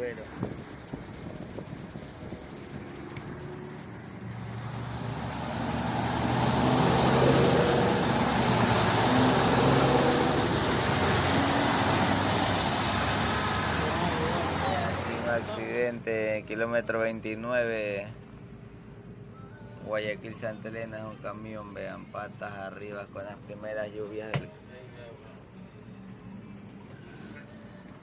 Bueno. Un accidente, kilómetro 29, Guayaquil Santa Elena, es un camión, vean, patas arriba con las primeras lluvias